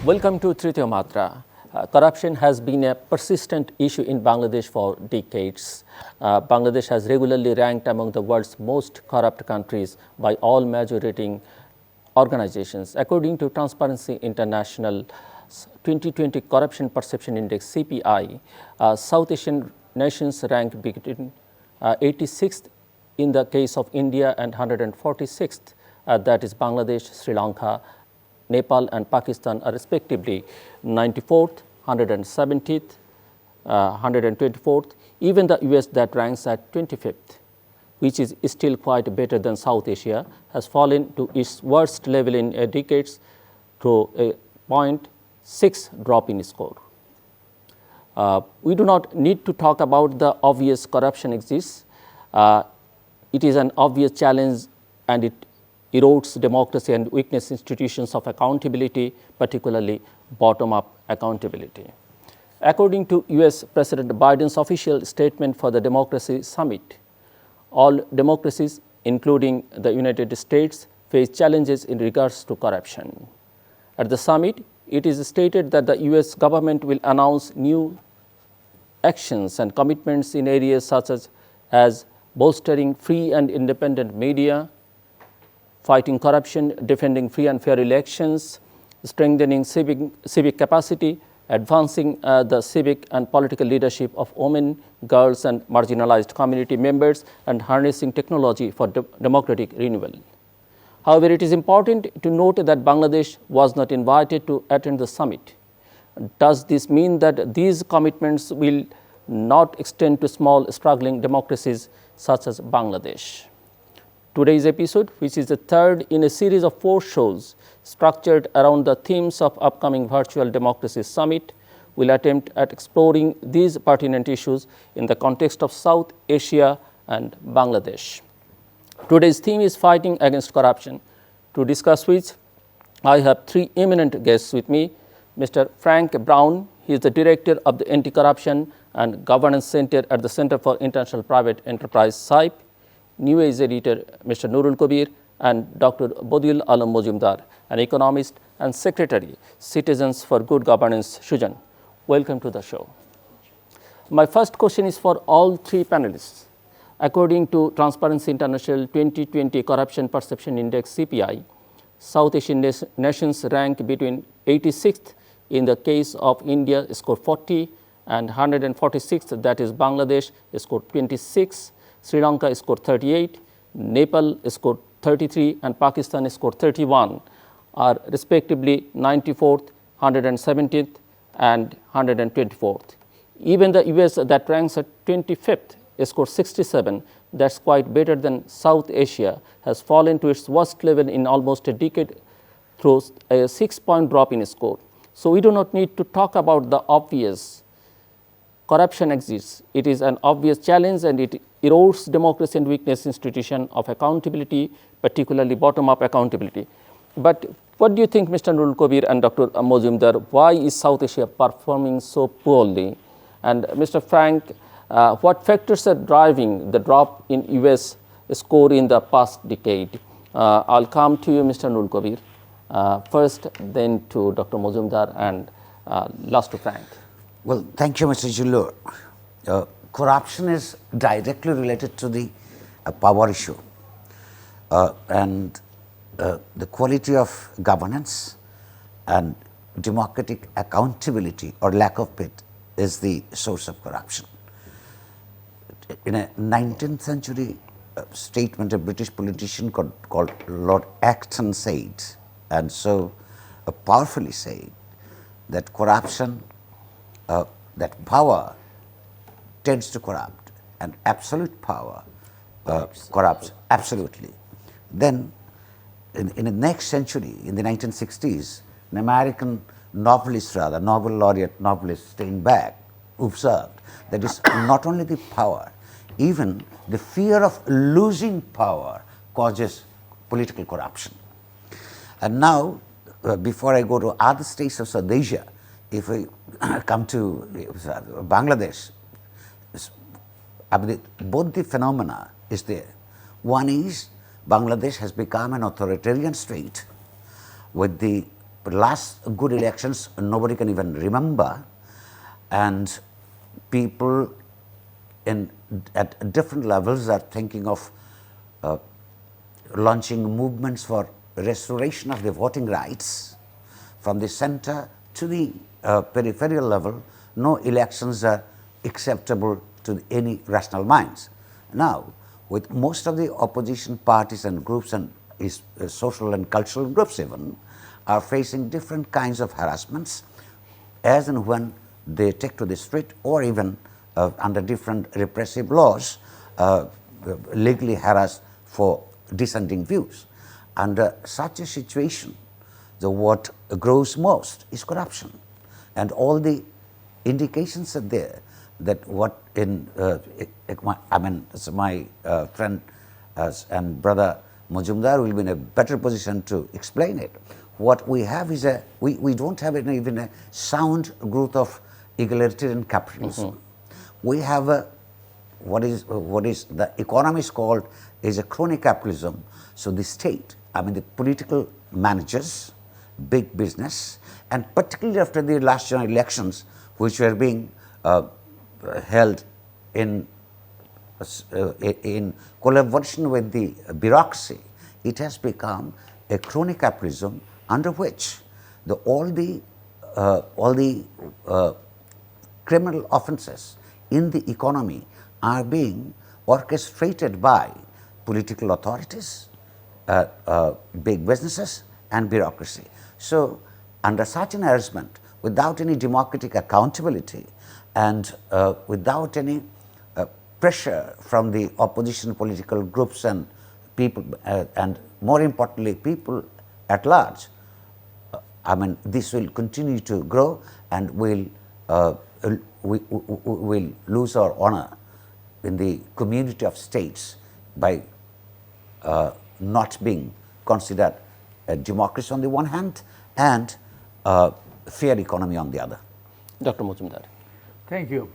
Welcome to Tritiyo Matra. Corruption has been a persistent issue in Bangladesh for decades. Bangladesh has regularly ranked among the world's most corrupt countries by all major rating organizations. According to Transparency International 2020 Corruption Perception Index (CPI), South Asian nations rank between 86th in the case of India and 146th, that is Bangladesh, Sri Lanka, Nepal and Pakistan are respectively 94th, 170th, 124th. Even the US, that ranks at 25th, which is still quite better than South Asia, has fallen to its worst level in decades to a 0.6 drop in score. We do not need to talk about the obvious corruption exists. It is an obvious challenge and it erodes democracy and weakness institutions of accountability, particularly bottom-up accountability. According to US President Biden's official statement for the Democracy Summit, all democracies, including the United States, face challenges in regards to corruption. At the summit, it is stated that the US government will announce new actions and commitments in areas such as bolstering free and independent media, fighting corruption, defending free and fair elections, strengthening civic capacity, advancing the civic and political leadership of women, girls, and marginalized community members, and harnessing technology for democratic renewal. However, it is important to note that Bangladesh was not invited to attend the summit. Does this mean that these commitments will not extend to small, struggling democracies such as Bangladesh? Today's episode, which is the third in a series of 4 shows structured around the themes of upcoming Virtual Democracy Summit, will attempt at exploring these pertinent issues in the context of South Asia and Bangladesh. Today's theme is fighting against corruption. To discuss which, I have 3 eminent guests with me. Mr. Frank Brown, he is the director of the Anti-Corruption and Governance Center at the Center for International Private Enterprise (CIPE). New Age editor Mr. Nurul Kabir, and Dr. Badiul Majumder, an economist and secretary, Citizens for Good Governance, SHUJAN. Welcome to the show. My first question is for all 3 panelists. According to Transparency International 2020 Corruption Perception Index (CPI), South Asian nations rank between 86th in the case of India, score 40, and 146th, that is Bangladesh, score 26. Sri Lanka scored 38, Nepal scored 33, and Pakistan scored 31, are respectively 94th, 117th, and 124th. Even the US, that ranks at 25th, scored 67, that's quite better than South Asia, has fallen to its worst level in almost a decade through a 6-point drop in score. So we do not need to talk about the obvious. Corruption exists. It is an obvious challenge and it erodes democracy and weakness institution of accountability, particularly bottom-up accountability. But what do you think, Mr. Nurul Kabir and Dr. Majumder, why is South Asia performing so poorly? And Mr. Frank, what factors are driving the drop in US score in the past decade? I'll come to you, Mr. Nurul Kabir, first, then to Dr. Majumder, and last to Frank. Well, thank you, Mr. Jullo. Corruption is directly related to the power issue, and the quality of governance and democratic accountability or lack of it is the source of corruption. In a 19th century statement, a British politician called Lord Acton said, and so powerfully said, that corruption, that power tends to corrupt, and absolute power corrupts absolutely. Then in the next century, in the 1960s, an American novelist, Nobel laureate novelist Steinbeck observed that it's not only the power, even the fear of losing power causes political corruption. And now, before I go to other states of South Asia, if we come to Bangladesh, both the phenomena is there. One is Bangladesh has become an authoritarian state with the last good elections nobody can even remember, and people at different levels are thinking of launching movements for restoration of the voting rights. From the center to the peripheral level, no elections are acceptable to any rational minds. Now, with most of the opposition parties and groups and social and cultural groups even are facing different kinds of harassments as and when they take to the street, or even under different repressive laws legally harassed for dissenting views. Under such a situation, what grows most is corruption, and all the indications are there that what in my friend and brother Majumder will be in a better position to explain it. What we have is we don't have even a sound growth of egalitarian capitalism. We have what is the economists called is a crony capitalism. So the state, the political managers, big business, and particularly after the last general elections, which were being held in collaboration with the bureaucracy, it has become a crony capitalism under which all the criminal offences in the economy are being orchestrated by political authorities, big businesses and bureaucracy. So, under such an arrangement, without any democratic accountability and without any pressure from the opposition political groups and people, and more importantly people at large, this will continue to grow, and we will lose our honor in the community of states by not being considered a democracy on the one hand and fair economy on the other. Dr. Majumder. Thank you.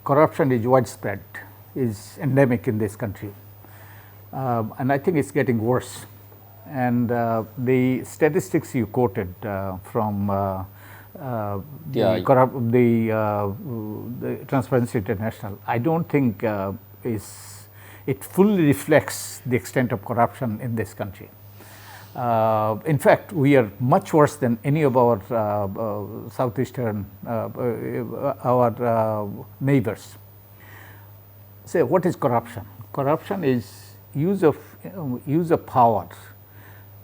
Corruption is widespread, is endemic in this country, and I think it's getting worse. And the statistics you quoted from the Transparency International, I don't think it fully reflects the extent of corruption in this country. In fact, we are much worse than any of our southeastern, our neighbors. So, what is corruption? Corruption is use of power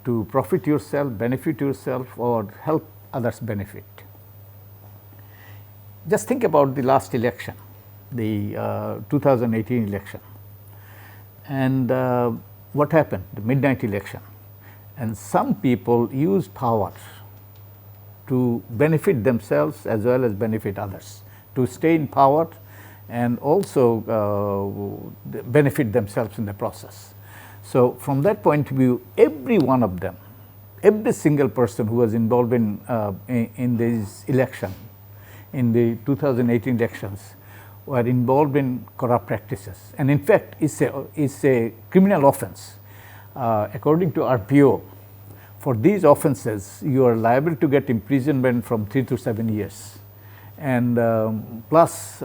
to profit yourself, benefit yourself, or help others benefit. Just think about the last election, the 2018 election, and what happened, the midnight election. And some people use power to benefit themselves as well as benefit others, to stay in power and also benefit themselves in the process. So, from that point of view, every one of them, every single person who was involved in this election, in the 2018 elections, were involved in corrupt practices. And in fact, it's a criminal offense. According to RPO, for these offenses, you are liable to get imprisonment from 3 to 7 years, and plus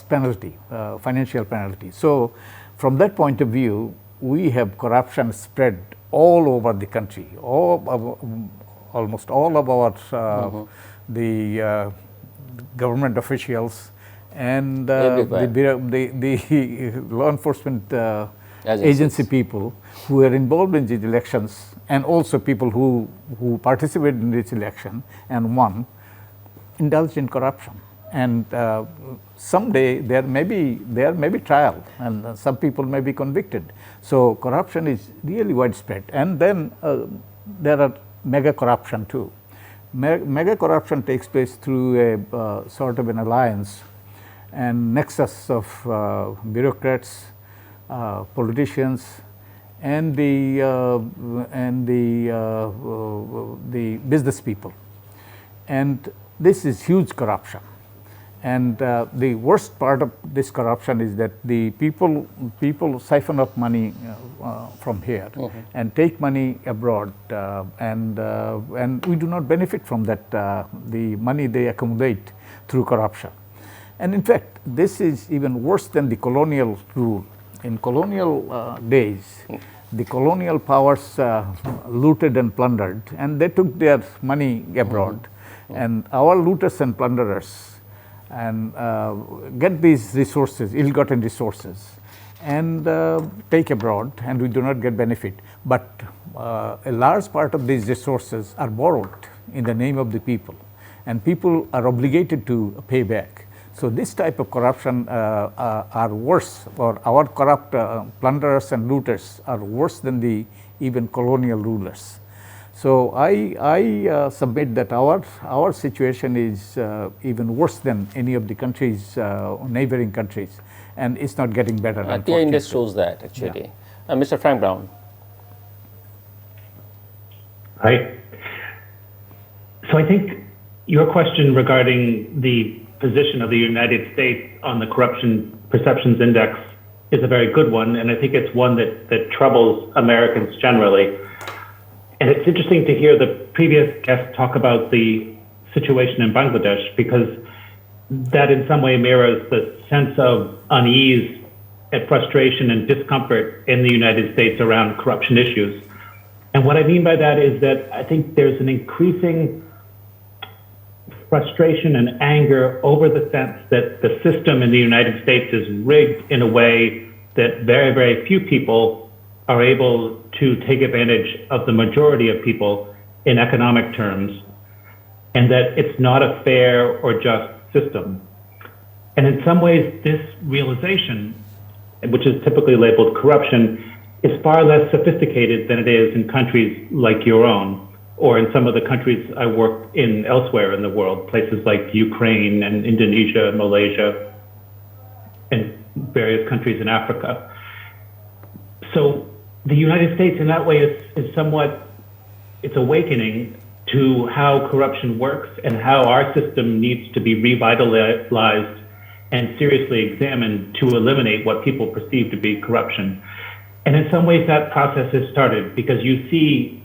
penalty, financial penalty. So, from that point of view, we have corruption spread all over the country. Almost all of our the government officials and the law enforcement agency people who are involved in these elections, and also people who participated in this election and won, indulged in corruption. And someday there may be trial, and some people may be convicted. So, corruption is really widespread. And then there are mega corruption too. Mega corruption takes place through a sort of an alliance and nexus of bureaucrats, politicians, and the business people, and this is huge corruption. And the worst part of this corruption is that the people siphon up money from here and take money abroad, and we do not benefit from that, the money they accumulate through corruption. And in fact, this is even worse than the colonial rule. In colonial days, the colonial powers looted and plundered, and they took their money abroad. And our looters and plunderers and get these resources, ill-gotten resources, and take abroad, and we do not get benefit. But a large part of these resources are borrowed in the name of the people, and people are obligated to pay back. So this type of corruption are worse, or our corrupt plunderers and looters are worse than the even colonial rulers. So I submit that our situation is even worse than any of the countries, neighboring countries, and it's not getting better. The index shows that actually. Yeah. Mr. Frank Brown. Hi. So I think your question regarding the position of the United States on the Corruption Perceptions Index is a very good one, and I think it's one that troubles Americans generally. And it's interesting to hear the previous guest talk about the situation in Bangladesh, because that in some way mirrors the sense of unease and frustration and discomfort in the United States around corruption issues. And what I mean by that is that I think there's an increasing frustration and anger over the sense that the system in the United States is rigged in a way that very, very few people are able to take advantage of the majority of people in economic terms, and that it's not a fair or just system. And in some ways, this realization, which is typically labeled corruption, is far less sophisticated than it is in countries like your own, or in some of the countries I work in elsewhere in the world, places like Ukraine and Indonesia, Malaysia, and various countries in Africa. So the United States in that way is somewhat, it's awakening to how corruption works and how our system needs to be revitalized and seriously examined to eliminate what people perceive to be corruption. And in some ways that process has started, because you see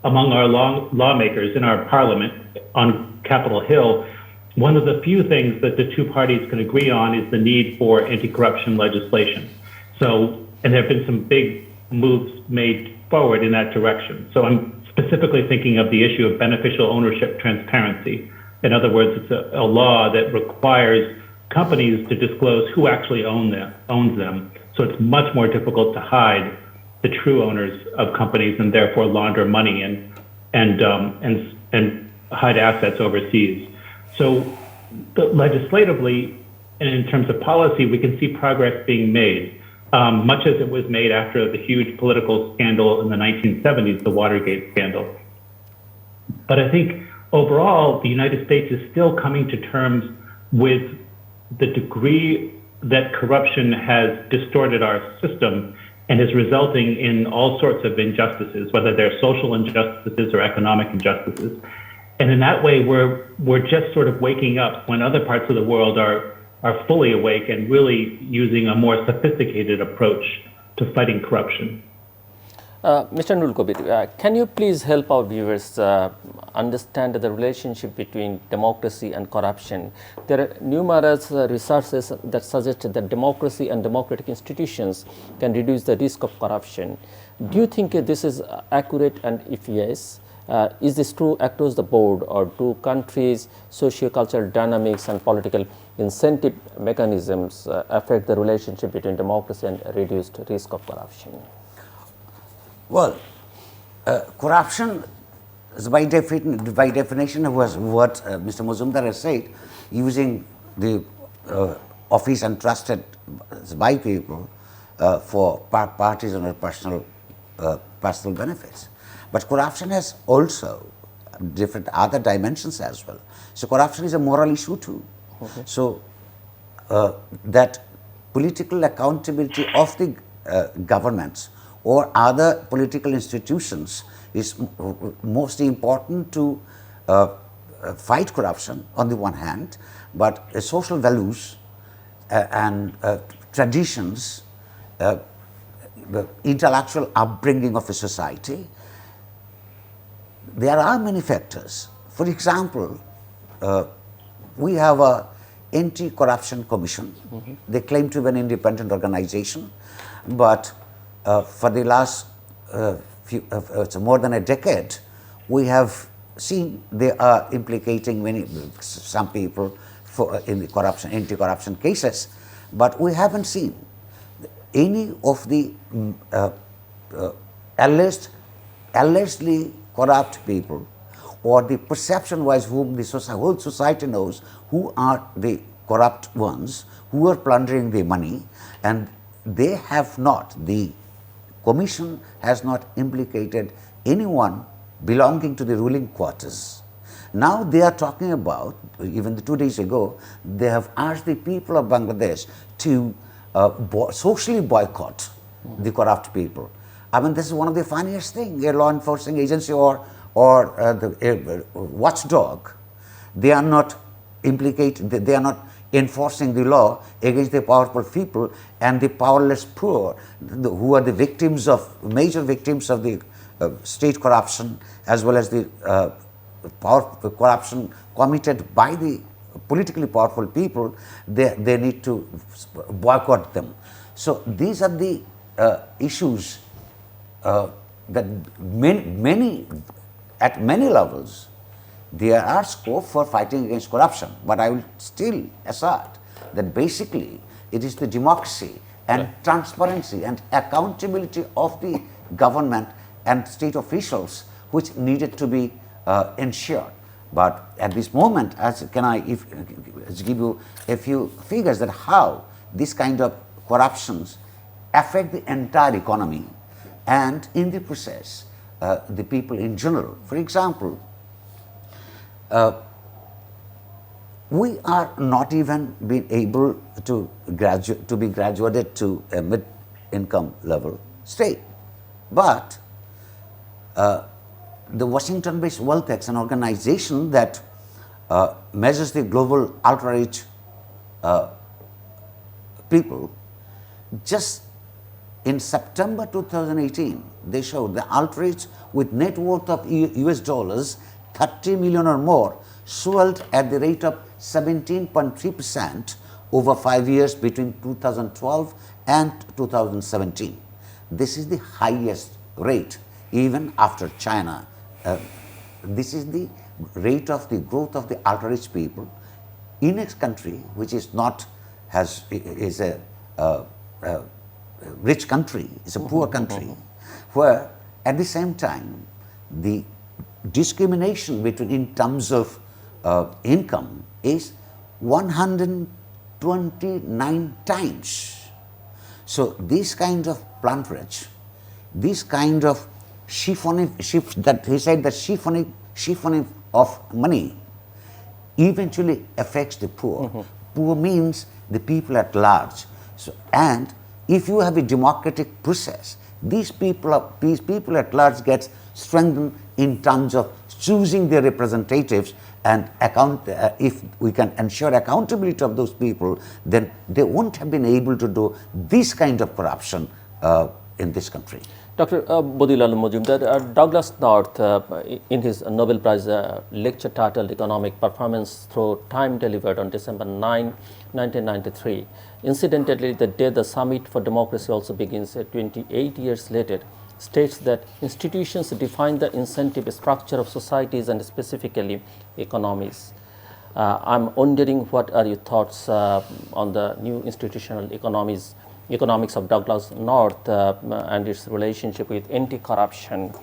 among our lawmakers in our parliament on Capitol Hill, one of the few things that the two parties can agree on is the need for anti-corruption legislation. So, and there have been some big moves made forward in that direction. So I'm specifically thinking of the issue of beneficial ownership transparency. In other words, it's a law that requires companies to disclose who actually owns them. So it's much more difficult to hide the true owners of companies and therefore launder money and hide assets overseas. So legislatively and in terms of policy, we can see progress being made, much as it was made after the huge political scandal in the 1970s, the Watergate scandal. But I think overall, the United States is still coming to terms with the degree that corruption has distorted our system and is resulting in all sorts of injustices, whether they're social injustices or economic injustices. And in that way, we're just sort of waking up when other parts of the world are fully awake and really using a more sophisticated approach to fighting corruption. Mr. Nurul Kabir, can you please help our viewers understand the relationship between democracy and corruption? There are numerous resources that suggest that democracy and democratic institutions can reduce the risk of corruption. Do you think this is accurate, and if yes, is this true across the board, or do countries' socio-cultural dynamics and political incentive mechanisms affect the relationship between democracy and reduced risk of corruption? Well, corruption is by definition was what Mr. Majumder has said, using the office entrusted by people for parties and personal benefits. But corruption has also different other dimensions as well. So corruption is a moral issue too. Okay. So that political accountability of the governments or other political institutions is most important to fight corruption on the one hand, but social values and traditions, the intellectual upbringing of a society, there are many factors. For example, we have a anti-corruption commission. They claim to be an independent organization, but for the last more than a decade, we have seen they are implicating some people in the corruption, anti-corruption cases, but we haven't seen any of the allegedly corrupt people, or the perception-wise whom the whole society knows who are the corrupt ones, who are plundering the money, and they have not, the commission has not implicated anyone belonging to the ruling quarters. Now they are talking about, even 2 days ago, they have asked the people of Bangladesh to socially boycott the corrupt people. I mean, this is one of the funniest things. A law enforcing agency or the watchdog, they are not they are not enforcing the law against the powerful people and the powerless poor, who are the major victims of the state corruption, as well as the corruption committed by the politically powerful people. They need to boycott them. So these are the issues that at many levels there are scope for fighting against corruption, but I will still assert that basically it is the democracy and transparency and accountability of the government and state officials which needed to be ensured. But at this moment, give you a few figures that how this kind of corruptions affect the entire economy and in the process the people in general. For example, we are not even being able to be graduated to a mid-income level state, but the Washington-based WealthX, an organization that measures the global ultra-rich people, just in September 2018, they showed the ultra-rich with net worth of US dollars 30 million or more swelled at the rate of 17.3% over 5 years between 2012 and 2017. This is the highest rate even after China. This is the rate of the growth of the ultra-rich people in a country which is not is a rich country, is a poor country, where at the same time the discrimination between in terms of income is 129 times. So this kind of plunderage, this kind of chiffoning of money eventually affects the poor. Poor means the people at large. So, and if you have a democratic process, these people at large get strengthened in terms of choosing their representatives, and if we can ensure accountability of those people, then they won't have been able to do this kind of corruption in this country. Dr. Badiul Majumder, Douglas North, in his Nobel Prize lecture titled Economic Performance Through Time, delivered on December 9, 1993. Incidentally, the day the Summit for Democracy also begins 28 years later, states that institutions define the incentive structure of societies and specifically economies. I'm wondering, what are your thoughts on the new institutional economics of Douglas North and its relationship with anti-corruption?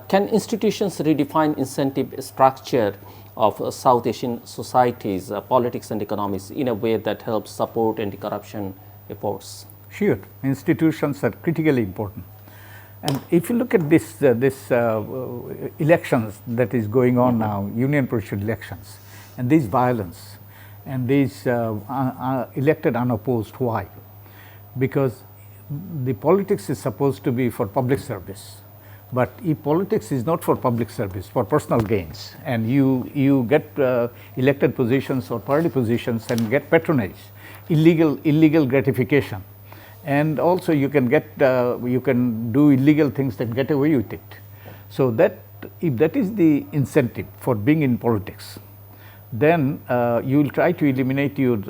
Can institutions redefine incentive structure of South Asian societies, politics and economies in a way that helps support anti-corruption efforts? Sure, institutions are critically important. And if you look at this elections that is going on now, union presidential elections, and this violence, and these elected unopposed, why? Because the politics is supposed to be for public service, But if politics is not for public service, for personal gains, and you get elected positions or party positions and get patronage, illegal gratification, and also you can do illegal things and get away with it. So that if that is the incentive for being in politics, then you will try to eliminate the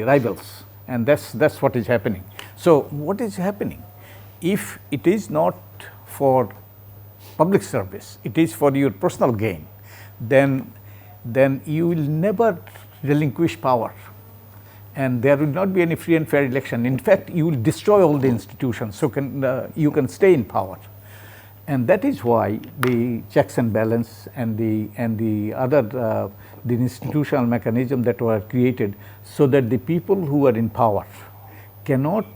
rivals, and that's what is happening. So what is happening? If it is not for public service, it is for your personal gain, then you will never relinquish power, and there will not be any free and fair election. In fact, you will destroy all the institutions, so you can stay in power. And that is why the checks and balance and the other the institutional mechanism that were created, so that the people who are in power cannot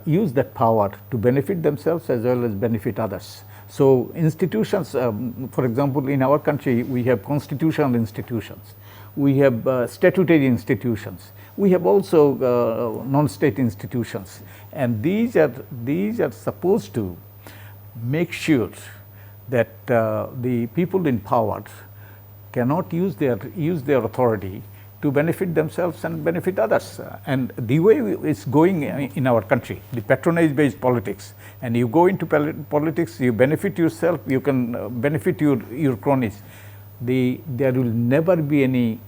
use that power to benefit themselves as well as benefit others. So institutions, for example, in our country, we have constitutional institutions, we have statutory institutions, we have also non-state institutions, and these are supposed to make sure that the people in power cannot use their authority to benefit themselves and benefit others. And the way it's going in our country, the patronage based politics, and you go into politics, you benefit yourself, you can benefit your cronies. There will never be any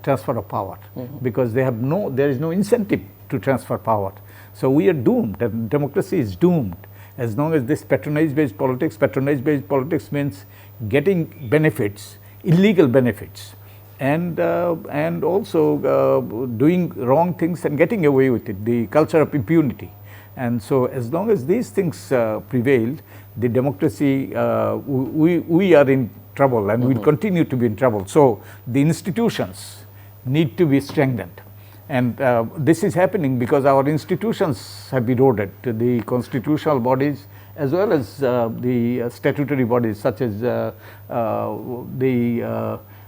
transfer of power, because there is no incentive to transfer power. So we are doomed, and democracy is doomed as long as this patronage based politics means getting benefits, illegal benefits, and also doing wrong things and getting away with it, the culture of impunity. And so as long as these things prevail, the democracy, we are in trouble, and will continue to be in trouble. So the institutions need to be strengthened. And this is happening because our institutions have eroded, the constitutional bodies as well as the statutory bodies, such as the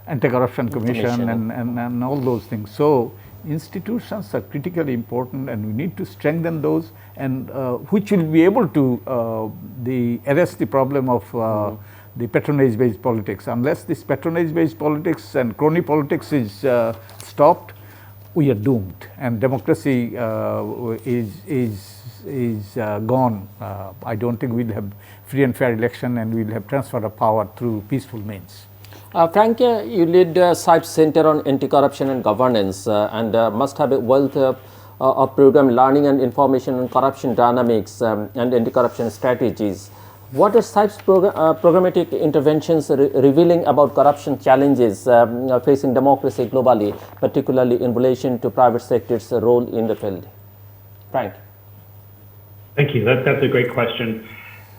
Anti-Corruption Commission and all those things. So institutions are critically important, and we need to strengthen those, and which will be able to arrest the problem of the patronage based politics. Unless this patronage based politics and crony politics is stopped, we are doomed, and democracy is gone. I don't think we'll have free and fair election, and we'll have transfer of power through peaceful means. Frank, you lead CIPE Center on Anti-Corruption and Governance, and must have a wealth of program learning and information on corruption dynamics and anti-corruption strategies. What are CIPE's programmatic interventions revealing about corruption challenges facing democracy globally, particularly in relation to private sector's role in the field? Frank. Thank you. That's a great question.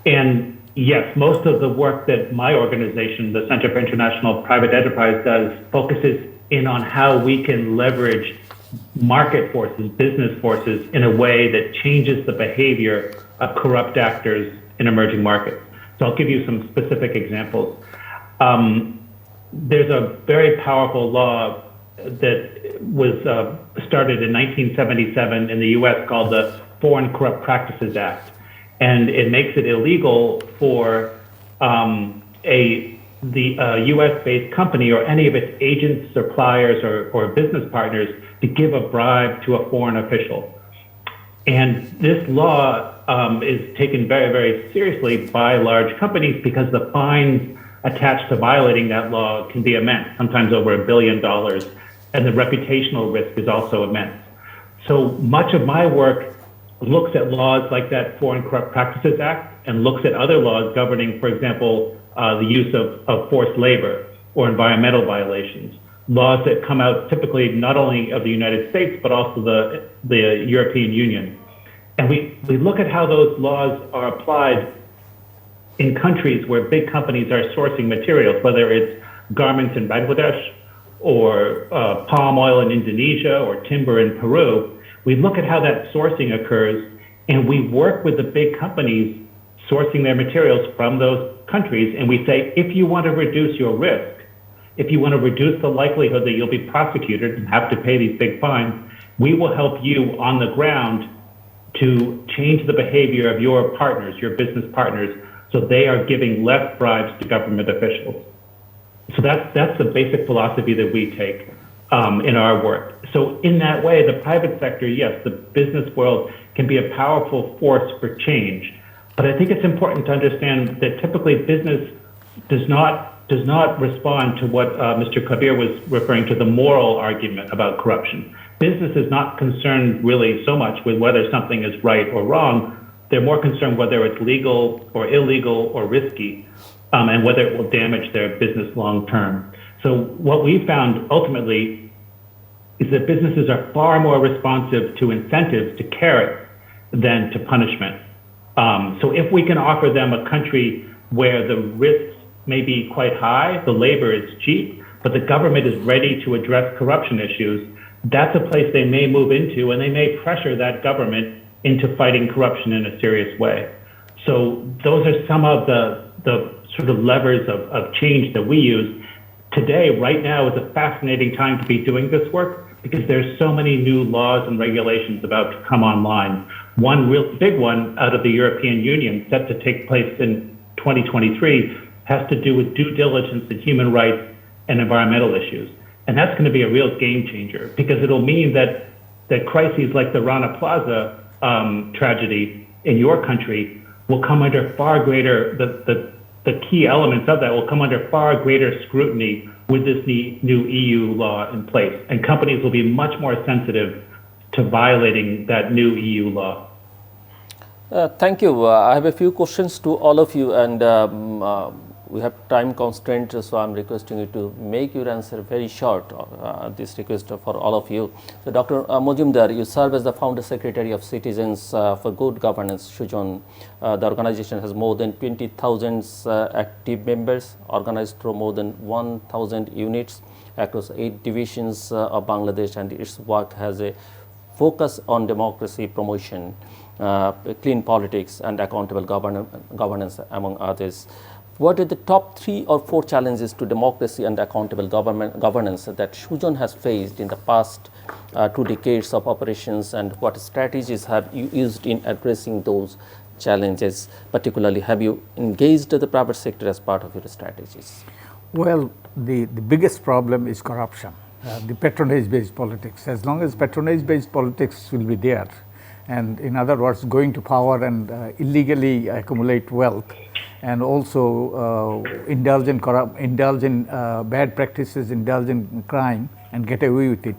And yes, most of the work that my organization, the Center for International Private Enterprise, does focuses in on how we can leverage market forces, business forces, in a way that changes the behavior of corrupt actors in emerging markets. So I'll give you some specific examples. There's a very powerful law that was started in 1977 in the US called the Foreign Corrupt Practices Act. And it makes it illegal for the US-based company or any of its agents, suppliers, or business partners to give a bribe to a foreign official. And this law is taken very, very seriously by large companies because the fines attached to violating that law can be immense, sometimes over $1 billion, and the reputational risk is also immense. So much of my work looks at laws like that Foreign Corrupt Practices Act and looks at other laws governing, for example, the use of forced labor or environmental violations, laws that come out typically not only of the United States, but also the European Union. And we look at how those laws are applied in countries where big companies are sourcing materials, whether it's garments in Bangladesh or palm oil in Indonesia or timber in Peru. We look at how that sourcing occurs, and we work with the big companies sourcing their materials from those countries, and we say, if you want to reduce your risk, if you want to reduce the likelihood that you'll be prosecuted and have to pay these big fines, we will help you on the ground to change the behavior of your partners, your business partners, so they are giving less bribes to government officials. So that's the basic philosophy that we take in our work. So in that way, the private sector, yes, the business world can be a powerful force for change. But I think it's important to understand that typically business does not respond to what Mr. Kabir was referring to, the moral argument about corruption. Business is not concerned really so much with whether something is right or wrong. They're more concerned whether it's legal or illegal or risky, and whether it will damage their business long term. So what we found ultimately is that businesses are far more responsive to incentives, to carrots, than to punishment. So if we can offer them a country where the risks may be quite high, the labor is cheap, but the government is ready to address corruption issues, that's a place they may move into, and they may pressure that government into fighting corruption in a serious way. So those are some of the sort of levers of change that we use. Today, right now, is a fascinating time to be doing this work because there's so many new laws and regulations about to come online. One real big one out of the European Union set to take place in 2023 has to do with due diligence in human rights and environmental issues. And that's going to be a real game changer because it'll mean that crises like the Rana Plaza tragedy in your country will come under far greater, the key elements of that will come under far greater scrutiny with this new EU law in place. And companies will be much more sensitive to violating that new EU law. Thank you. I have a few questions to all of you, and we have time constraints, so I'm requesting you to make your answer very short. This request for all of you. So, Dr. Majumder, you serve as the founder secretary of Citizens for Good Governance, SHUJAN. The organization has more than 20,000 active members, organized through more than 1,000 units across 8 divisions of Bangladesh, and its work has a focus on democracy promotion, clean politics, and accountable governance, among others. What are the top 3 or 4 challenges to democracy and accountable governance that SHUJAN has faced in the past 2 decades of operations, and what strategies have you used in addressing those challenges? Particularly, have you engaged the private sector as part of your strategies? Well, the biggest problem is corruption, the patronage-based politics. As long as patronage-based politics will be there, and in other words, going to power and illegally accumulate wealth, and also indulge in bad practices, indulge in crime, and get away with it.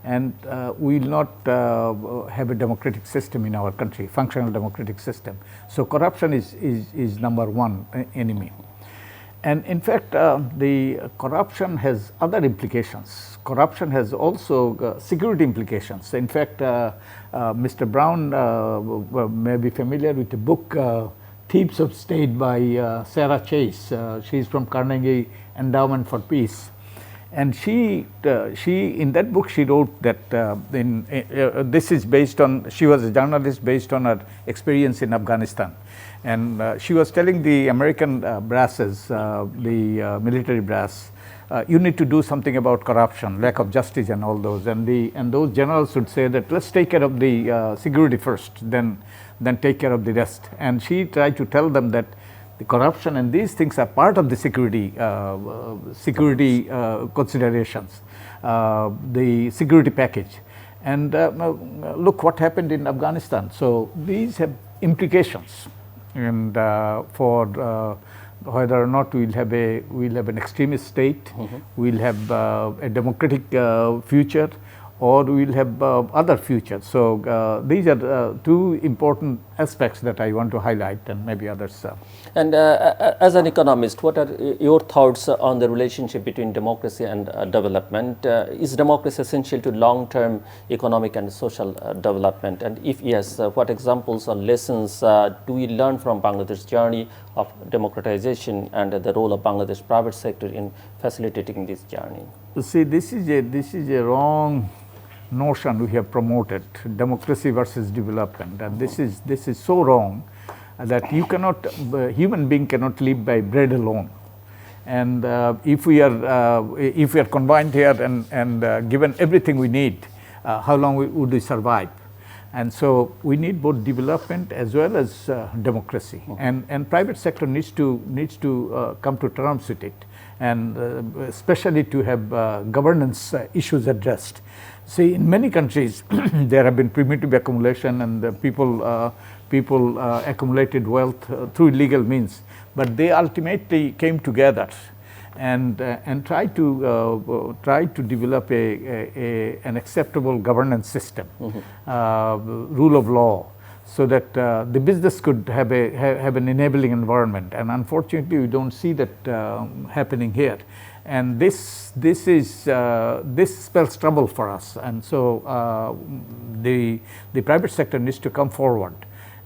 And we will not have a democratic system in our country, functional democratic system. So corruption is number 1 enemy. And in fact, the corruption has other implications. Corruption has also security implications. In fact, Mr. Brown may be familiar with the book Thieves of State by Sarah Chase. She's from Carnegie Endowment for Peace. And she in that book she wrote that this is based on, she was a journalist based on her experience in Afghanistan. And she was telling the American brasses, the military brass, you need to do something about corruption, lack of justice and all those. And those generals would say that let's take care of the security first, then take care of the rest. And she tried to tell them that the corruption and these things are part of the security considerations, the security package. And look what happened in Afghanistan. So these have implications, and for whether or not we'll have an extremist state, we'll have a democratic future, or we'll have other futures. So these are 2 important aspects that I want to highlight, and maybe others. And as an economist, what are your thoughts on the relationship between democracy and development? Is democracy essential to long-term economic and social development? And if yes, what examples or lessons do we learn from Bangladesh's journey of democratization and the role of Bangladesh private sector in facilitating this journey? See, this is a wrong notion we have promoted, democracy versus development, and this is so wrong that you cannot, human being cannot live by bread alone. And if we are combined here and given everything we need, how long would we survive? And so we need both development as well as democracy, and private sector needs to come to terms with it, and especially to have governance issues addressed. See, in many countries there have been primitive accumulation, and the people accumulated wealth through illegal means, but they ultimately came together and try to develop an acceptable governance system, rule of law, so that the business could have an enabling environment. And unfortunately, we don't see that happening here. And this spells trouble for us. And so the private sector needs to come forward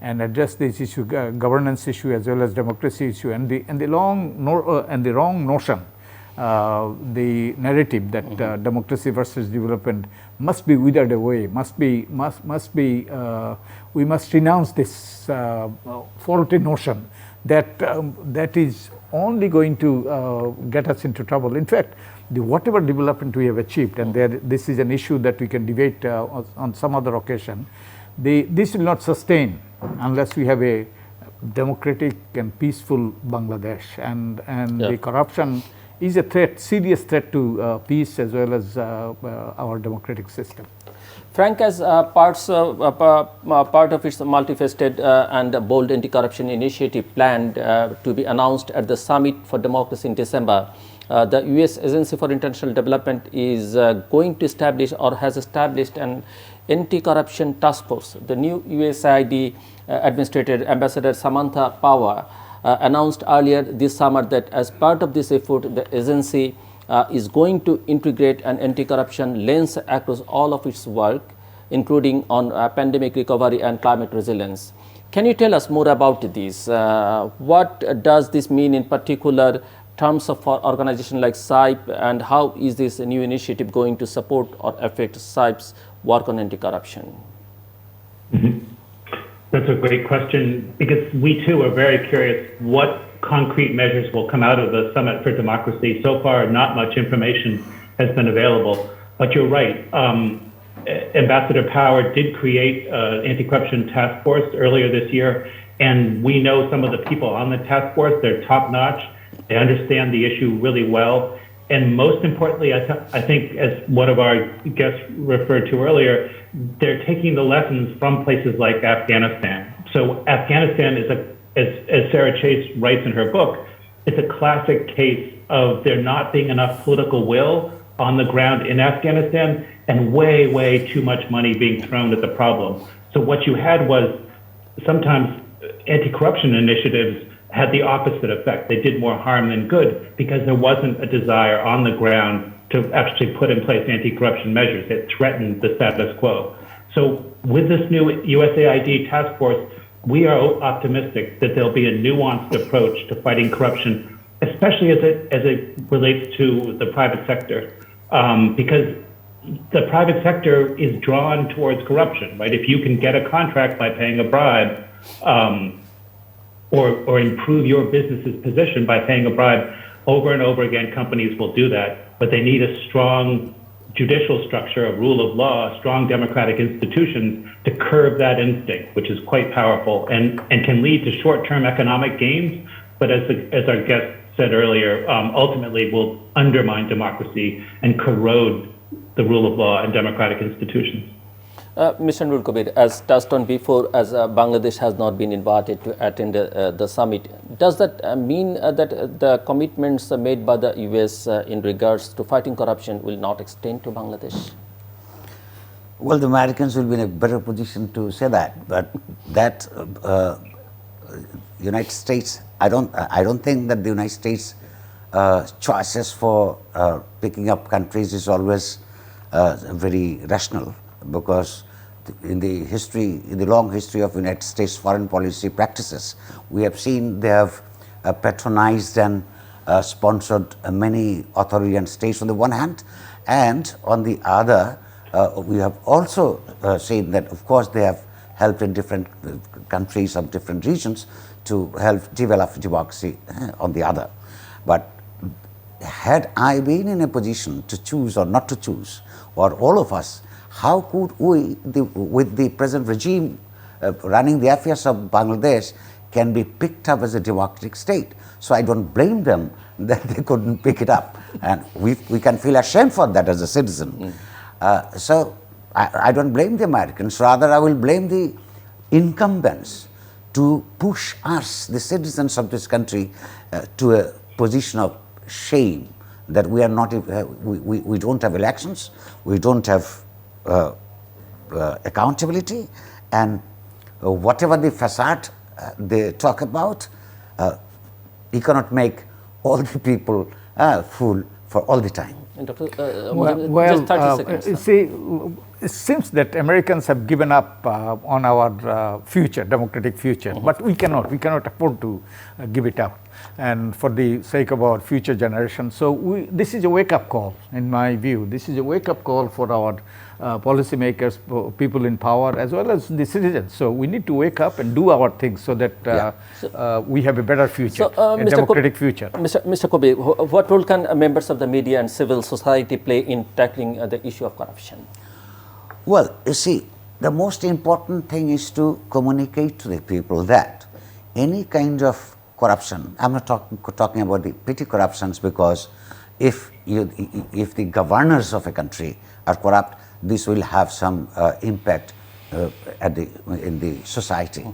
and address this issue, governance issue as well as democracy issue, and the wrong notion, the narrative that democracy versus development must be withered away. We must renounce this faulty notion that is only going to get us into trouble. In fact, whatever development we have achieved, and this is an issue that we can debate on some other occasion, this will not sustain unless we have a democratic and peaceful Bangladesh, and the corruption is a threat, serious threat to peace as well as our democratic system. Frank, as part of its multifaceted and bold anti-corruption initiative planned to be announced at the Summit for Democracy in December, the U.S. Agency for International Development is going to establish or has established an anti-corruption task force. The new USAID Administrator Ambassador Samantha Power announced earlier this summer that as part of this effort, the agency is going to integrate an anti-corruption lens across all of its work, including on pandemic recovery and climate resilience. Can you tell us more about this? What does this mean in particular terms of for organization like CIPE, and how is this new initiative going to support or affect CIPE's work on anti-corruption? That's a great question, because we too are very curious what concrete measures will come out of the Summit for Democracy. So far, not much information has been available, but you're right. Ambassador Power did create an anti-corruption task force earlier this year, and we know some of the people on the task force. They're top-notch. They understand the issue really well. And most importantly, I think, as one of our guests referred to earlier, they're taking the lessons from places like Afghanistan. So Afghanistan is as Sarah Chase writes in her book, it's a classic case of there not being enough political will on the ground in Afghanistan and way, way too much money being thrown at the problem. So what you had was sometimes anti-corruption initiatives had the opposite effect. They did more harm than good because there wasn't a desire on the ground to actually put in place anti-corruption measures. It threatened the status quo. So with this new USAID task force, we are optimistic that there'll be a nuanced approach to fighting corruption, especially as it relates to the private sector, because the private sector is drawn towards corruption, right? If you can get a contract by paying a bribe, or improve your business's position by paying a bribe, over and over again, companies will do that. But they need a strong judicial structure, a rule of law, strong democratic institutions to curb that instinct, which is quite powerful and can lead to short-term economic gains. But as our guest said earlier, ultimately will undermine democracy and corrode the rule of law and democratic institutions. Mr. Nurul Kabir, as touched on before, as Bangladesh has not been invited to attend the summit, does that mean that the commitments made by the US in regards to fighting corruption will not extend to Bangladesh? Well, the Americans will be in a better position to say that, but that United States, I don't think that the United States choices for picking up countries is always very rational, because in the long history of United States foreign policy practices, we have seen they have patronized and sponsored many authoritarian states on the one hand, and on the other, we have also seen that, of course, they have helped in different countries of different regions to help develop democracy on the other. But had I been in a position to choose or not to choose, or all of us, how could we, with the present regime running the affairs of Bangladesh, can be picked up as a democratic state? So I don't blame them that they couldn't pick it up, and we can feel ashamed for that as a citizen. So I don't blame the Americans, rather I will blame the incumbents to push us, the citizens of this country, to a position of shame, that we are not, we don't have elections, we don't have accountability, and whatever the facade they talk about, you cannot make all the people fool for all the time. Dr. Well, just 30 seconds. see, it seems that Americans have given up on our future, democratic future, but we cannot afford to give it up, and for the sake of our future generation. So this is a wake-up call, in my view. This is a wake-up call for our policymakers, people in power, as well as the citizens. So we need to wake up and do our things so that we have a better future, a democratic future. Mr. Kabir, what role can members of the media and civil society play in tackling the issue of corruption? Well, you see, the most important thing is to communicate to the people that any kind of corruption, I'm not talking about the petty corruptions, because if the governors of a country are corrupt, this will have some impact in the society.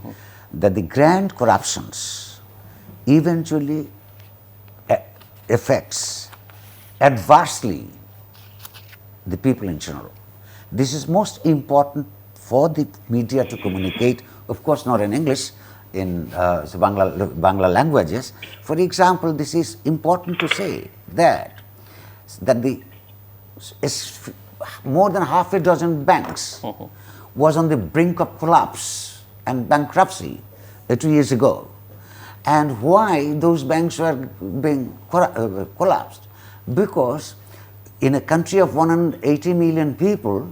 That the grand corruptions eventually affects adversely the people in general. This is most important for the media to communicate, of course not in English, in Bangla languages. For example, this is important to say that more than half a dozen banks was on the brink of collapse and bankruptcy 2 years ago. And why those banks were being collapsed? Because in a country of 180 million people,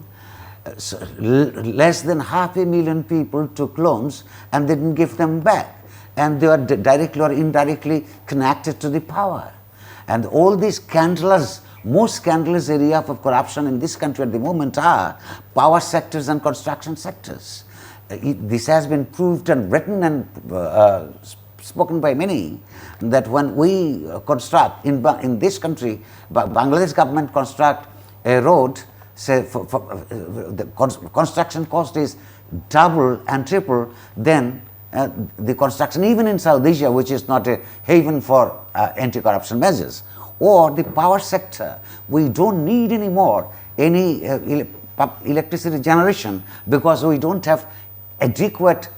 less than 500,000 people took loans and they didn't give them back. And they were directly or indirectly connected to the power. And all these scandalous, most scandalous area of corruption in this country at the moment are power sectors and construction sectors. This has been proved and written and spoken by many, that when we construct in this country, Bangladesh government construct a road, say the construction cost is double and triple than the construction even in South Asia, which is not a haven for anti-corruption measures. Or the power sector, we don't need anymore any electricity generation because we don't have adequate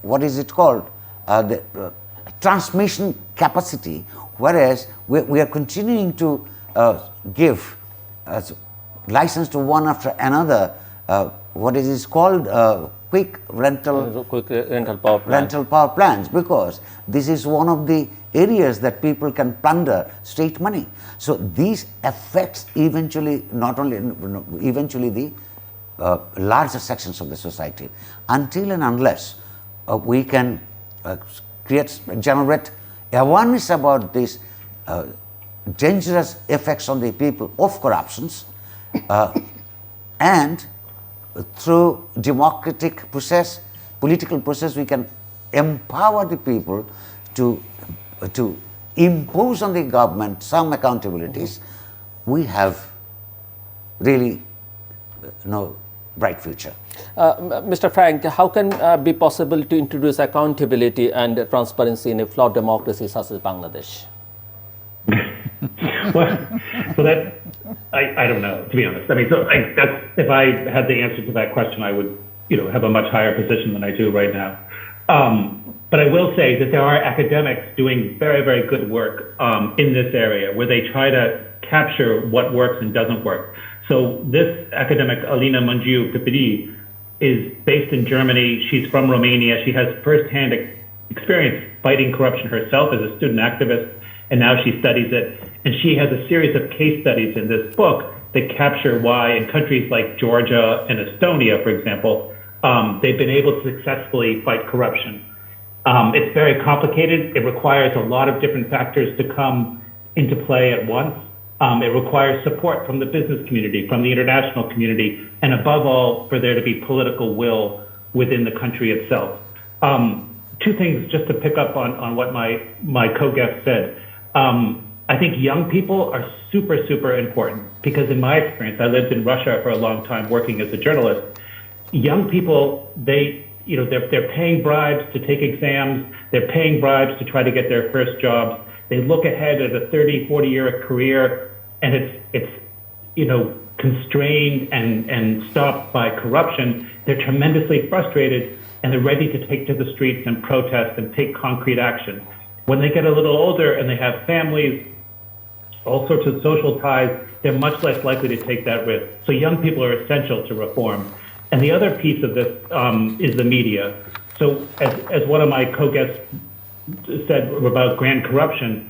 what is it called, the transmission capacity, whereas we are continuing to give license to one after another, what is it called, quick rental power plants, because this is one of the areas that people can plunder state money. So these affects eventually not only eventually the larger sections of the society. Until and unless we can generate awareness about these dangerous effects on the people of corruptions, and through democratic process, political process, we can empower the people to impose on the government some accountabilities. We have really no bright future. Mr. Frank, how can be possible to introduce accountability and transparency in a flawed democracy such as Bangladesh? well, that I don't know, to be honest. I mean, so if I had the answer to that question, I would, have a much higher position than I do right now. But I will say that there are academics doing very, very good work in this area where they try to capture what works and doesn't work. So this academic, Alina Mangiu-Pipidi, is based in Germany. She's from Romania. She has firsthand experience fighting corruption herself as a student activist, and now she studies it. And she has a series of case studies in this book that capture why in countries like Georgia and Estonia, for example, they've been able to successfully fight corruption. It's very complicated. It requires a lot of different factors to come into play at once. It requires support from the business community, from the international community, and above all, for there to be political will within the country itself. Two things just to pick up on what my co-guest said. I think young people are super, super important because in my experience, I lived in Russia for a long time working as a journalist. Young people, they're paying bribes to take exams. They're paying bribes to try to get their first jobs. They look ahead at a 30, 40-year career, and it's constrained and stopped by corruption. They're tremendously frustrated, and they're ready to take to the streets and protest and take concrete action. When they get a little older and they have families, all sorts of social ties, they're much less likely to take that risk. So young people are essential to reform. And the other piece of this is the media. So as one of my co-guests said about grand corruption,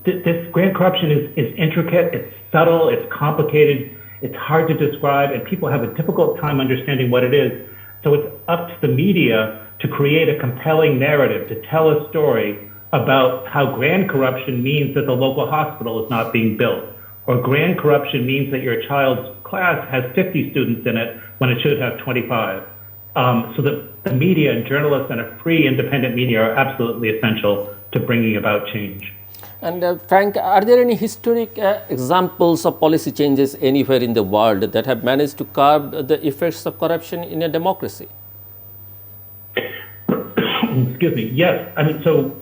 this grand corruption is intricate, it's subtle, it's complicated, it's hard to describe, and people have a difficult time understanding what it is. So it's up to the media to create a compelling narrative, to tell a story about how grand corruption means that the local hospital is not being built, or grand corruption means that your child's class has 50 students in it when it should have 25. So the media and journalists and a free, independent media are absolutely essential to bringing about change. And Frank, are there any historic examples of policy changes anywhere in the world that have managed to curb the effects of corruption in a democracy? Excuse me. Yes. I mean, so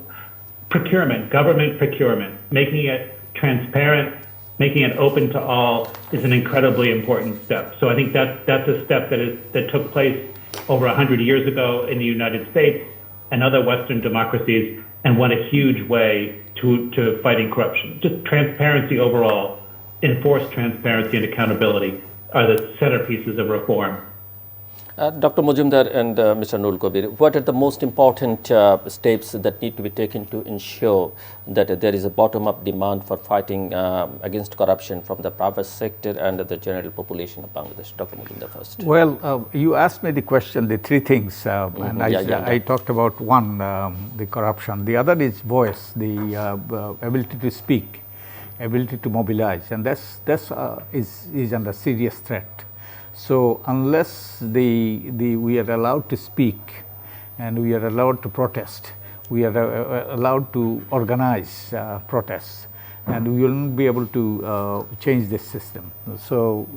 government procurement, making it transparent, making it open to all is an incredibly important step. So I think that's a step that took place over 100 years ago in the United States and other Western democracies and went a huge way to fighting corruption. Just transparency overall, enforced transparency and accountability are the centerpieces of reform. Dr. Majumder and Mr. Nurul Kabir, what are the most important steps that need to be taken to ensure that there is a bottom-up demand for fighting against corruption from the private sector and the general population of Bangladesh? Dr. Majumder first. Well, you asked me the question, the three things, and I talked about one, the corruption. The other is voice, the ability to speak, ability to mobilize, and that is under serious threat. So unless we are allowed to speak and we are allowed to protest, we are allowed to organize protests, and we will not be able to change this system. So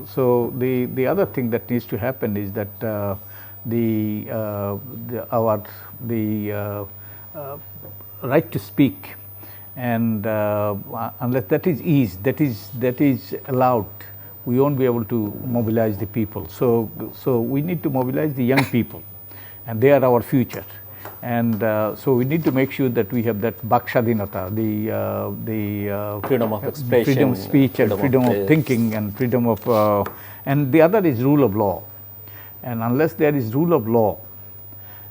the other thing that needs to happen is that the right to speak, and unless that is allowed, we won't be able to mobilize the people. So we need to mobilize the young people, and they are our future. And so we need to make sure that we have that Bakshadinata, the freedom of expression, freedom of speech, and freedom of thinking, and freedom of, and the other is rule of law. And unless there is rule of law,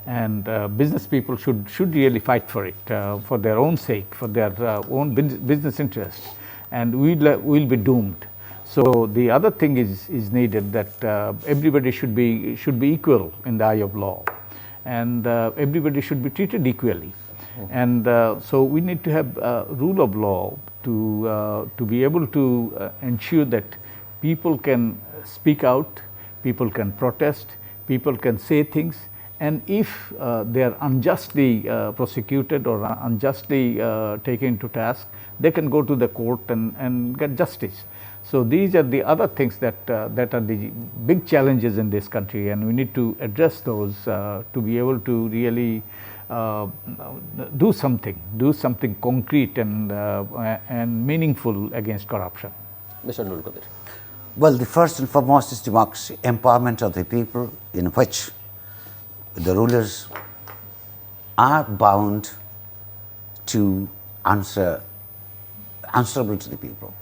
and business people should really fight for it, for their own sake, for their own business interest, and we'll be doomed. So the other thing is needed, that everybody should be equal in the eye of law, and everybody should be treated equally. And so we need to have rule of law to be able to ensure that people can speak out, people can protest, people can say things, and if they are unjustly prosecuted or unjustly taken to task, they can go to the court and get justice. So these are the other things that are the big challenges in this country, and we need to address those to be able to really do something concrete and meaningful against corruption. Mr. Nurul Kabir. Well, the first and foremost is democracy, empowerment of the people, in which the rulers are bound to answerable to the people.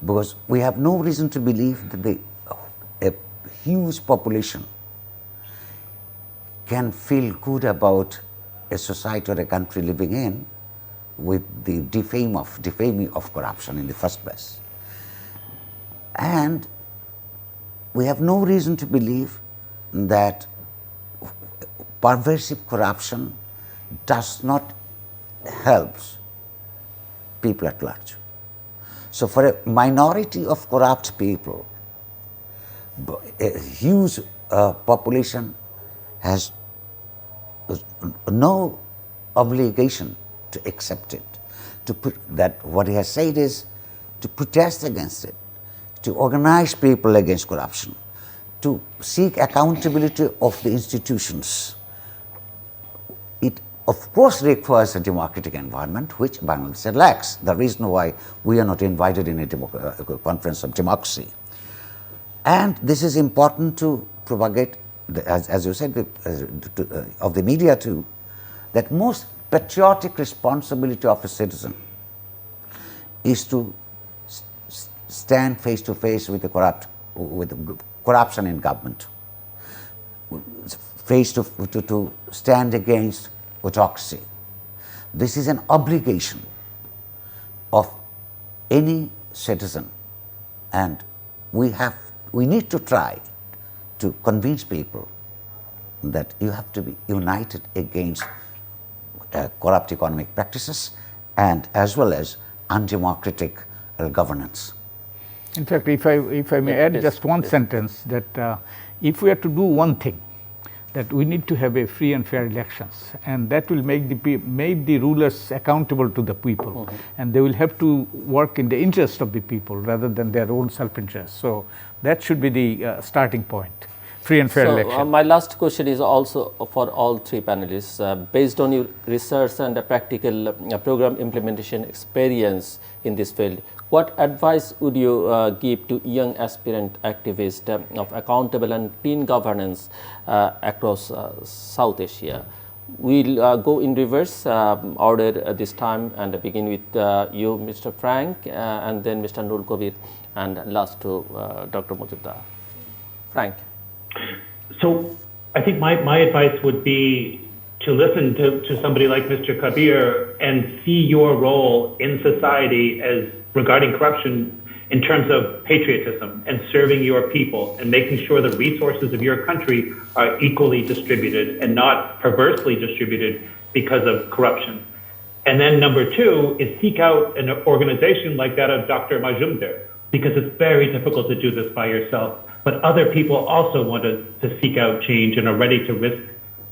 Because we have no reason to believe that a huge population can feel good about a society or a country living in with the defaming of corruption in the first place. And we have no reason to believe that pervasive corruption does not help people at large. So for a minority of corrupt people, a huge population has no obligation to accept it. To put that, what he has said is to protest against it, to organize people against corruption, to seek accountability of the institutions. It of course requires a democratic environment, which Bangladesh lacks. The reason why we are not invited in a conference of democracy. And this is important to propagate, as you said, of the media too, that most patriotic responsibility of a citizen is to stand face to face with the corruption in government, to stand against autocracy. This is an obligation of any citizen, and we need to try to convince people that you have to be united against corrupt economic practices and as well as undemocratic governance. In fact, if I may add just one sentence, that if we are to do one thing, that we need to have a free and fair elections, and that will make the rulers accountable to the people, and they will have to work in the interest of the people rather than their own self-interest. So that should be the starting point. Free and fair election. My last question is also for all three panelists. Based on your research and the practical program implementation experience in this field, what advice would you give to young aspirant activists of accountable and clean governance across South Asia? We'll go in reverse order this time and begin with you, Mr. Frank, and then Mr. Nurul Kabir, and last to Dr. Majumder. Frank. So I think my advice would be to listen to somebody like Mr. Kabir and see your role in society as regarding corruption in terms of patriotism and serving your people and making sure the resources of your country are equally distributed and not perversely distributed because of corruption. And then number two is seek out an organization like that of Dr. Majumder, because it's very difficult to do this by yourself. But other people also want to seek out change and are ready to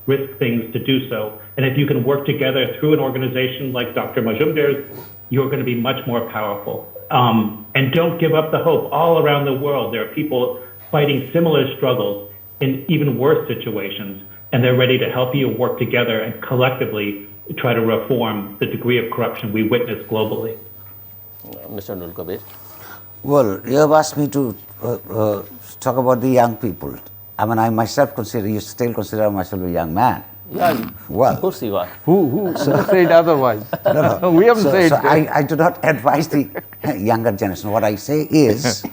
risk things to do so. And if you can work together through an organization like Dr. Majumder's, you're going to be much more powerful. And don't give up the hope. All around the world, there are people fighting similar struggles in even worse situations, and they're ready to help you work together and collectively try to reform the degree of corruption we witness globally. Mr. Nurul Kabir. Well, you have asked me to talk about the young people. I mean, I myself still consider myself a young man. Yeah, well, of course you are. Who said otherwise? No. We haven't said. So I do not advise the younger generation. What I say is,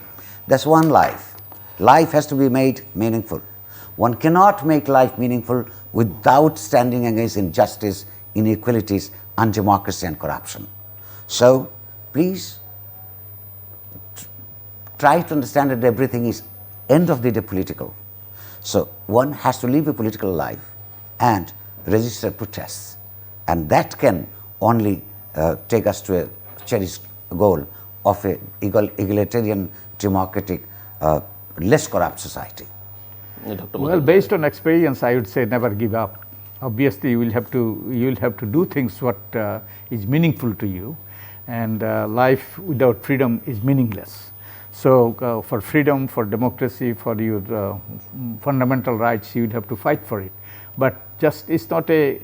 there's one life. Life has to be made meaningful. One cannot make life meaningful without standing against injustice, inequalities, undemocracy, and corruption. So, please try to understand that everything is end of the day political. So one has to live a political life and register protests, and that can only take us to a cherished goal of a egalitarian, democratic, less corrupt society. Well, based on experience, I would say never give up. Obviously, you will have to do things what is meaningful to you, and life without freedom is meaningless. So for freedom, for democracy, for your fundamental rights, you will have to fight for it. But just it's not a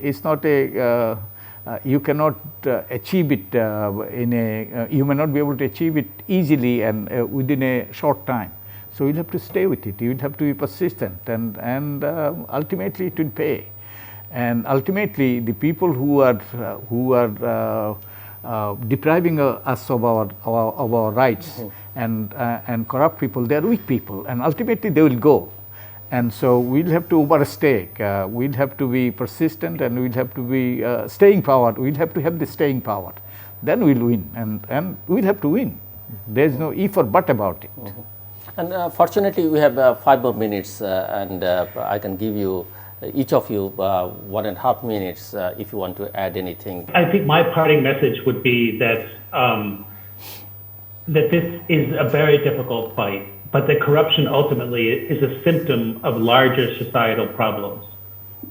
you cannot achieve it you may not be able to achieve it easily and within a short time. So you'll have to stay with it. You'll have to be persistent, and ultimately it will pay. And ultimately, the people who are depriving us of our rights and corrupt people, they are weak people, and ultimately they will go. And so we'll have to overstay. We'll have to be persistent, and we'll have to be staying power. We'll have to have the staying power. Then we'll win, and we'll have to win. There's no if or but about it. And fortunately, we have 5 more minutes, and I can give you, each of you, 1.5 minutes if you want to add anything. I think my parting message would be that that this is a very difficult fight, but that corruption ultimately is a symptom of larger societal problems,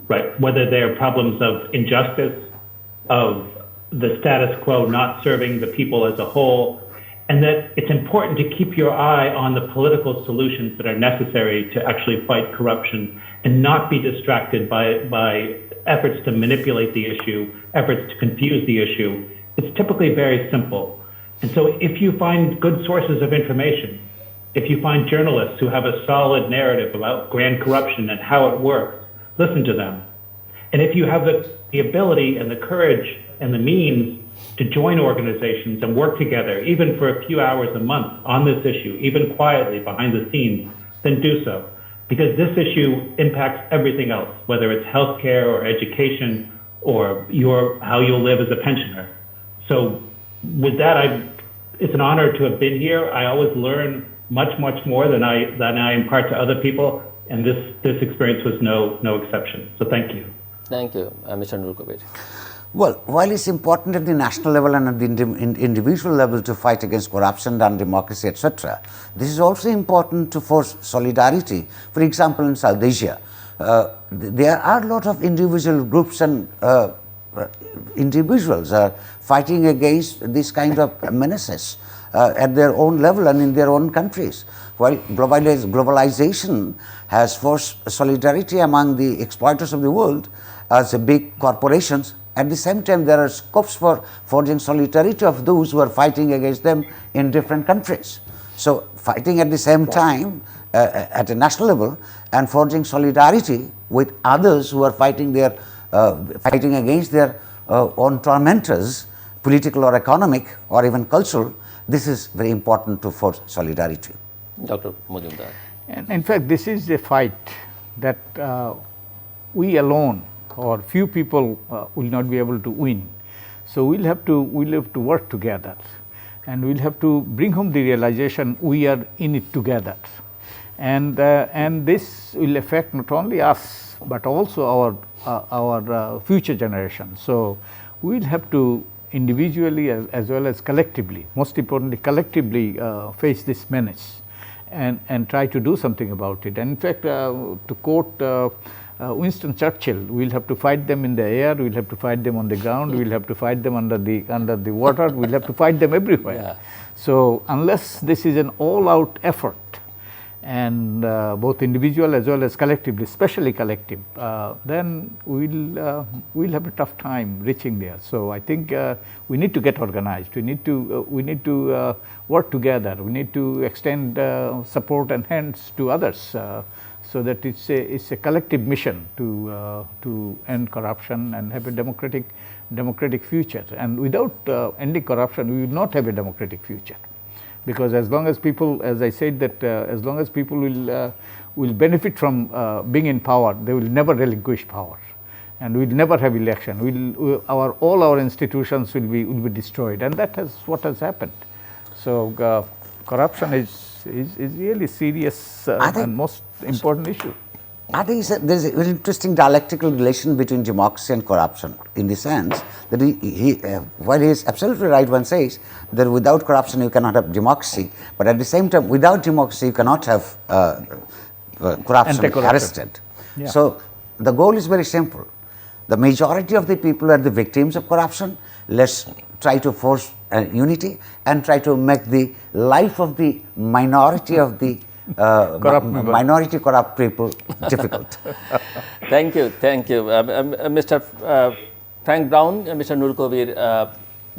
right? Whether they're problems of injustice, of the status quo not serving the people as a whole, and that it's important to keep your eye on the political solutions that are necessary to actually fight corruption and not be distracted by efforts to manipulate the issue, efforts to confuse the issue. It's typically very simple. And so if you find good sources of information, if you find journalists who have a solid narrative about grand corruption and how it works, listen to them. And if you have the ability and the courage and the means to join organizations and work together, even for a few hours a month on this issue, even quietly behind the scenes, then do so. Because this issue impacts everything else, whether it's healthcare or education or how you'll live as a pensioner. So with that, it's an honor to have been here. I always learn much more than I impart to other people, and this experience was no exception. So thank you. Thank you, Mr. Nurul Kabir. Well, while it's important at the national level and at the individual level to fight against corruption and democracy, etc., this is also important to force solidarity. For example, in South Asia, there are a lot of individual groups and individuals fighting against this kind of menaces at their own level and in their own countries. While globalization has forced solidarity among the exploiters of the world as big corporations, at the same time there are scopes for forging solidarity of those who are fighting against them in different countries. So fighting at the same time at a national level and forging solidarity with others who are fighting against their own tormentors, political or economic or even cultural, this is very important to forge solidarity. Dr. Majumder. And in fact, this is a fight that we alone or few people will not be able to win. So we'll have to work together, and we'll have to bring home the realization we are in it together, and this will affect not only us but also our future generations. So we'll have to individually as well as collectively, most importantly collectively, face this menace and try to do something about it. And in fact, to quote Winston Churchill, we'll have to fight them in the air, we'll have to fight them on the ground, we'll have to fight them under the water, we'll have to fight them everywhere. Yeah. So unless this is an all-out effort, and both individual as well as collectively, especially collective, then we'll have a tough time reaching there. So I think we need to get organized. We need to work together. We need to extend support and hands to others. So that it's a collective mission to end corruption and have a democratic future. And without ending corruption, we will not have a democratic future, because as long as people, as I said, that as long as people will benefit from being in power, they will never relinquish power, and we will never have election. All our institutions will be destroyed, and that is what has happened. So corruption is really serious and most important issue. I think there is a very interesting dialectical relation between democracy and corruption, in the sense that while he is absolutely right when says that without corruption you cannot have democracy, but at the same time without democracy you cannot have corruption arrested. Yeah. So the goal is very simple. The majority of the people are the victims of corruption. Let's try to force unity and try to make the life of the minority of the minority corrupt people difficult. Thank you. Mr. Frank Brown, Mr. Nurul Kabir,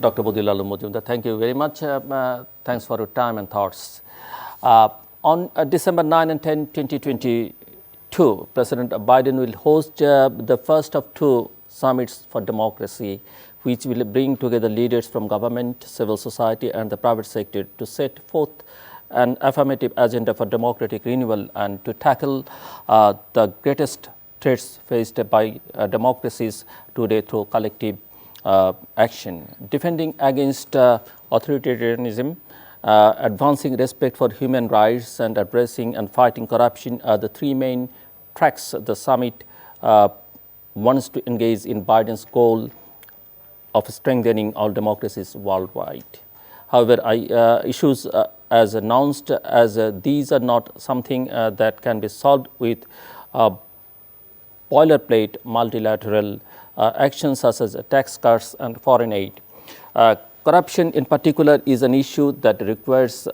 Dr. Badiul Majumder, thank you very much. Thanks for your time and thoughts. On December 9 and 10, 2022, President Biden will host the first of two summits for democracy, which will bring together leaders from government, civil society, and the private sector to set forth an affirmative agenda for democratic renewal and to tackle the greatest threats faced by democracies today through collective action. Defending against authoritarianism, advancing respect for human rights, and addressing and fighting corruption are the three main tracks the summit wants to engage in Biden's goal of strengthening all democracies worldwide. However, issues as announced as these are not something that can be solved with boilerplate multilateral actions such as tax cuts and foreign aid. Corruption in particular is an issue that requires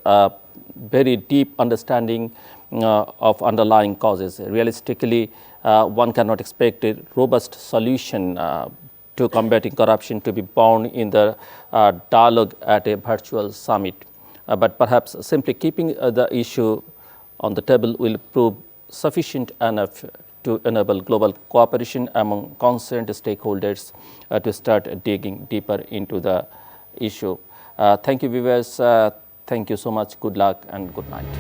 very deep understanding of underlying causes. Realistically, one cannot expect a robust solution to combating corruption to be born in the dialogue at a virtual summit. But perhaps simply keeping the issue on the table will prove sufficient enough to enable global cooperation among concerned stakeholders to start digging deeper into the issue. Thank you, viewers. Thank you so much. Good luck and good night.